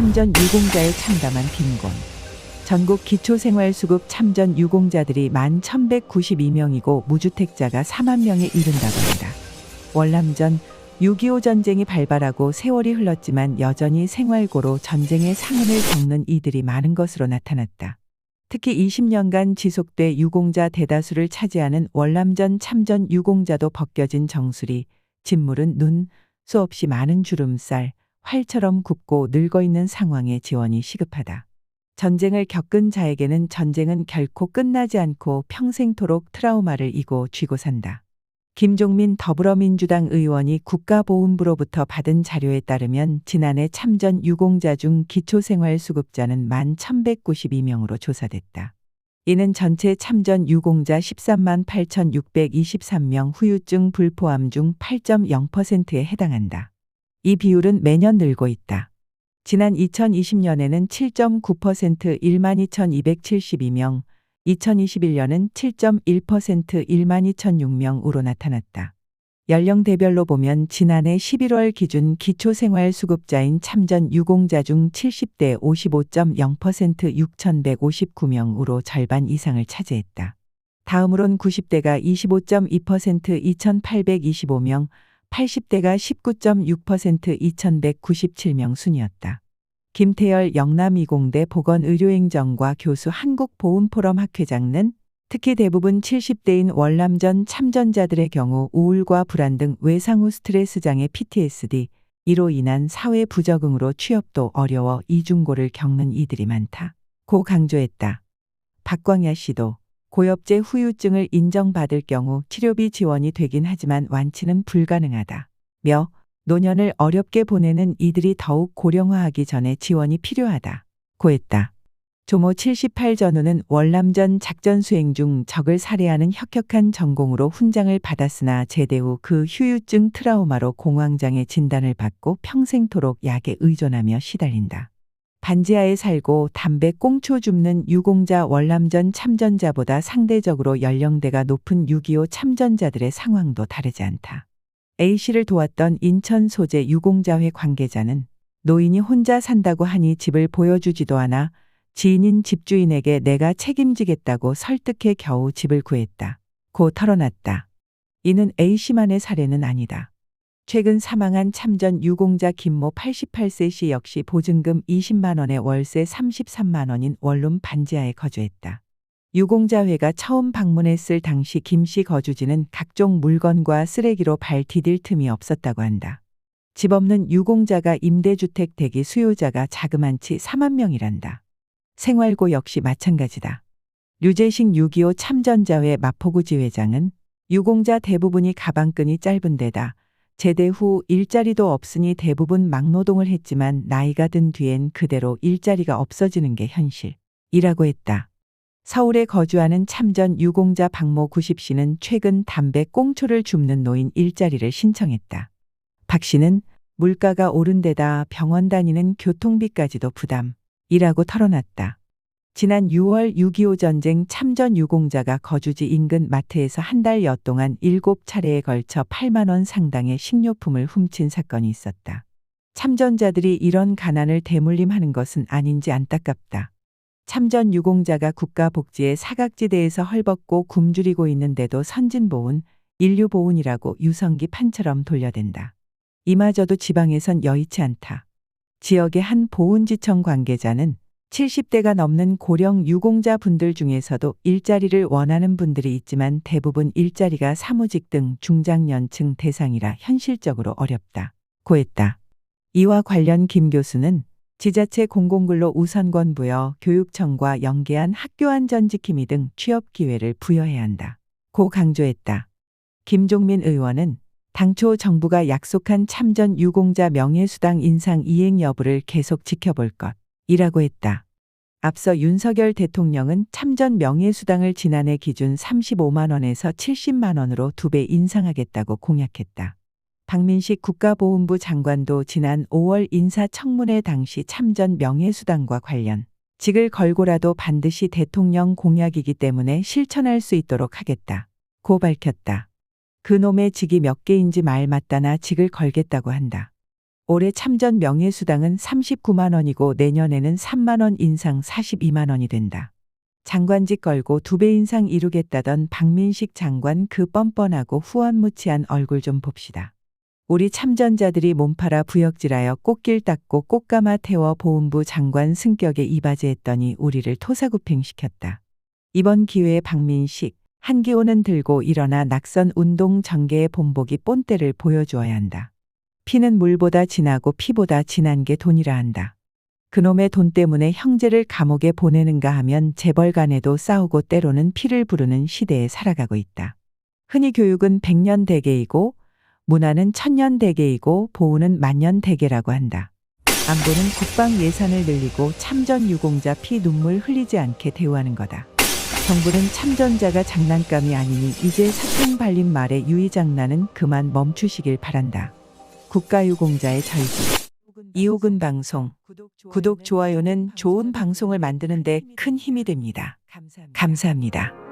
참전 유공자에 참담한 빈곤. 전국 기초생활수급 참전 유공자들이 11,192명이고 무주택자가 4만 명에 이른다고 한다. 월남전 6.25 전쟁이 발발하고 세월이 흘렀지만 여전히 생활고로 전쟁의 상흔을 겪는 이들이 많은 것으로 나타났다. 특히 20년간 지속돼 유공자 대다수를 차지하는 월남전 참전 유공자도 벗겨진 정수리, 진물은 눈, 수없이 많은 주름살, 활처럼 굽고 늙어있는 상황에 지원이 시급하다. 전쟁을 겪은 자에게는 전쟁은 결코 끝나지 않고 평생토록 트라우마를 이고 쥐고 산다. 김종민 더불어민주당 의원이 국가보훈부로부터 받은 자료에 따르면 지난해 참전 유공자 중 기초생활수급자는 11,192명으로 조사됐다. 이는 전체 참전 유공자 13만 8,623명 후유증 불포함 중 8.0%에 해당한다. 이 비율은 매년 늘고 있다. 지난 2020년에는 7.9% 12,272명, 2021년은 7.1% 12,006명으로 나타났다. 연령대별로 보면 지난해 11월 기준 기초생활수급자인 참전 유공자 중 70대 55.0% 6,159명으로 절반 이상을 차지했다. 다음으론 90대가 25.2% 2,825명, 80대가 19.6% 2,197명 순이었다. 김태열 영남이공대 보건의료행정과 교수 한국보훈포럼 학회장은 특히 대부분 70대인 월남전 참전자들의 경우 우울과 불안 등 외상 후 스트레스 장애 PTSD, 이로 인한 사회 부적응으로 취업도 어려워 이중고를 겪는 이들이 많다. 고 강조했다. 박광야 씨도 고엽제 후유증을 인정받을 경우 치료비 지원이 되긴 하지만 완치는 불가능하다. 며 노년을 어렵게 보내는 이들이 더욱 고령화하기 전에 지원이 필요하다. 고했다. 조모 78 전우는 월남전 작전 수행 중 적을 살해하는 혁혁한 전공으로 훈장을 받았으나 제대 후 그 후유증 트라우마로 공황장애 진단을 받고 평생토록 약에 의존하며 시달린다. 반지하에 살고 담배 꽁초 줍는 유공자 월남전 참전자보다 상대적으로 연령대가 높은 6.25 참전자들의 상황도 다르지 않다. A씨를 도왔던 인천 소재 유공자회 관계자는 노인이 혼자 산다고 하니 집을 보여주지도 않아 지인인 집주인에게 내가 책임지겠다고 설득해 겨우 집을 구했다. 고 털어놨다. 이는 A씨만의 사례는 아니다. 최근 사망한 참전 유공자 김모 88세 씨 역시 보증금 20만 원에 월세 33만 원인 원룸 반지하에 거주했다. 유공자회가 처음 방문했을 당시 김 씨 거주지는 각종 물건과 쓰레기로 발 디딜 틈이 없었다고 한다. 집 없는 유공자가 임대주택 대기 수요자가 자그만치 4만 명이란다. 생활고 역시 마찬가지다. 류재식 6.25 참전자회 마포구 지회장은 유공자 대부분이 가방끈이 짧은 데다 제대 후 일자리도 없으니 대부분 막노동을 했지만 나이가 든 뒤엔 그대로 일자리가 없어지는 게 현실이라고 했다. 서울에 거주하는 참전 유공자 박모 90씨는 최근 담배 꽁초를 줍는 노인 일자리를 신청했다. 박 씨는 물가가 오른 데다 병원 다니는 교통비까지도 부담이라고 털어놨다. 지난 6월 6.25 전쟁 참전 유공자가 거주지 인근 마트에서 한 달여 동안 7차례에 걸쳐 8만 원 상당의 식료품을 훔친 사건이 있었다. 참전자들이 이런 가난을 대물림하는 것은 아닌지 안타깝다. 참전 유공자가 국가복지의 사각지대에서 헐벗고 굶주리고 있는데도 선진보훈, 인류보훈이라고 유성기 판처럼 돌려댄다. 이마저도 지방에선 여의치 않다. 지역의 한 보훈지청 관계자는 70대가 넘는 고령 유공자 분들 중에서도 일자리를 원하는 분들이 있지만 대부분 일자리가 사무직 등 중장년층 대상이라 현실적으로 어렵다. 고했다. 이와 관련 김 교수는 지자체 공공근로 우선권 부여 교육청과 연계한 학교 안전지킴이 등 취업 기회를 부여해야 한다. 고 강조했다. 김종민 의원은 당초 정부가 약속한 참전 유공자 명예수당 인상 이행 여부를 계속 지켜볼 것이라고 했다. 앞서 윤석열 대통령은 참전 명예수당을 지난해 기준 35만 원에서 70만 원으로 2배 인상하겠다고 공약했다. 박민식 국가보훈부 장관도 지난 5월 인사청문회 당시 참전 명예수당과 관련 직을 걸고라도 반드시 대통령 공약이기 때문에 실천할 수 있도록 하겠다. 고 밝혔다. 그놈의 직이 몇 개인지 말 맞다나 직을 걸겠다고 한다. 올해 참전 명예수당은 39만 원이고 내년에는 3만 원 인상 42만 원이 된다. 장관직 걸고 2배 인상 이루겠다던 박민식 장관 그 뻔뻔하고 후원무치한 얼굴 좀 봅시다. 우리 참전자들이 몸팔아 부역질하여 꽃길 닦고 꽃가마 태워 보훈부 장관 승격에 이바지했더니 우리를 토사구팽시켰다. 이번 기회에 박민식, 한기호는 들고 일어나 낙선 운동 전개의 본보기 본때를 보여주어야 한다. 피는 물보다 진하고 피보다 진한 게 돈이라 한다. 그놈의 돈 때문에 형제를 감옥에 보내는가 하면 재벌 간에도 싸우고 때로는 피를 부르는 시대에 살아가고 있다. 흔히 교육은 100년 대계이고 문화는 1000년 대계이고 보훈은 만년 대계라고 한다. 안보는 국방 예산을 늘리고 참전 유공자 피 눈물 흘리지 않게 대우하는 거다. 정부는 참전자가 장난감이 아니니 이제 사탕 발린 말에 유의장난은 그만 멈추시길 바란다. 국가유공자의 절기. 이호근 방송. 구독, 좋아요는 좋은 방송을 만드는 데 큰 힘이 됩니다. 감사합니다.